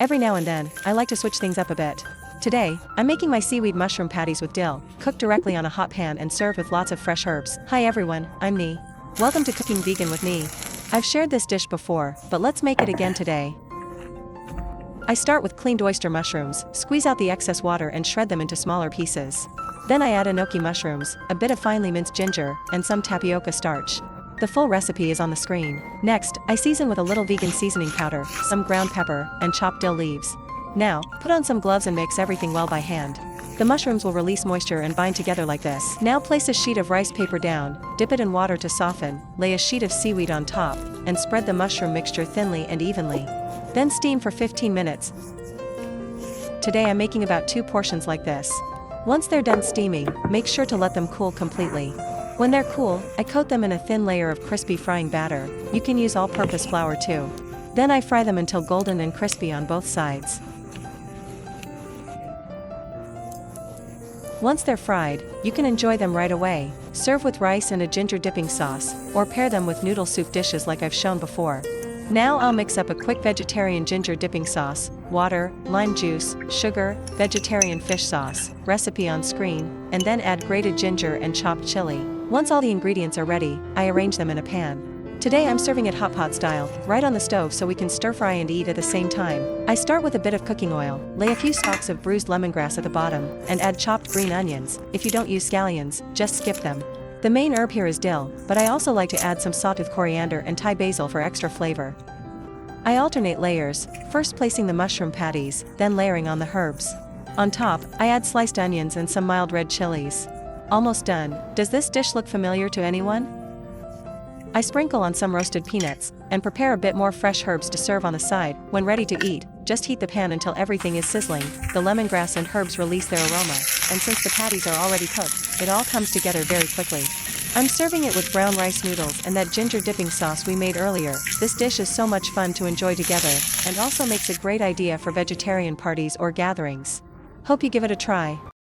Every now and then, I like to switch things up a bit. Today, I'm making my seaweed mushroom patties with dill, cooked directly on a hot pan and served with lots of fresh herbs. Hi everyone, I'm Ni. Welcome to Cooking Vegan with Ni. I've shared this dish before, but let's make it again today. I start with cleaned oyster mushrooms, squeeze out the excess water and shred them into smaller pieces. Then I add enoki mushrooms, a bit of finely minced ginger, and some tapioca starch. The full recipe is on the screen. Next, I season with a little vegan seasoning powder, some ground pepper, and chopped dill leaves. Now, put on some gloves and mix everything well by hand. The mushrooms will release moisture and bind together like this. Now place a sheet of rice paper down, dip it in water to soften, lay a sheet of seaweed on top, and spread the mushroom mixture thinly and evenly. Then steam for 15 minutes. Today I'm making about 2 portions like this. Once they're done steaming, make sure to let them cool completely. When they're cool, I coat them in a thin layer of crispy frying batter. You can use all-purpose flour too. Then I fry them until golden and crispy on both sides. Once they're fried, you can enjoy them right away. Serve with rice and a ginger dipping sauce, or pair them with noodle soup dishes like I've shown before. Now I'll mix up a quick vegetarian ginger dipping sauce, water, lime juice, sugar, vegetarian fish sauce, recipe on screen, and then add grated ginger and chopped chili. Once all the ingredients are ready, I arrange them in a pan. Today I'm serving it hot pot style, right on the stove so we can stir fry and eat at the same time. I start with a bit of cooking oil, lay a few stalks of bruised lemongrass at the bottom, and add chopped green onions. If you don't use scallions, just skip them. The main herb here is dill, but I also like to add some sawtooth coriander and Thai basil for extra flavor. I alternate layers, first placing the mushroom patties, then layering on the herbs. On top, I add sliced onions and some mild red chilies. Almost done. Does this dish look familiar to anyone? I sprinkle on some roasted peanuts, and prepare a bit more fresh herbs to serve on the side. When ready to eat, just heat the pan until everything is sizzling, the lemongrass and herbs release their aroma, and since the patties are already cooked, it all comes together very quickly. I'm serving it with brown rice noodles and that ginger dipping sauce we made earlier. This dish is so much fun to enjoy together, and also makes a great idea for vegetarian parties or gatherings. Hope you give it a try.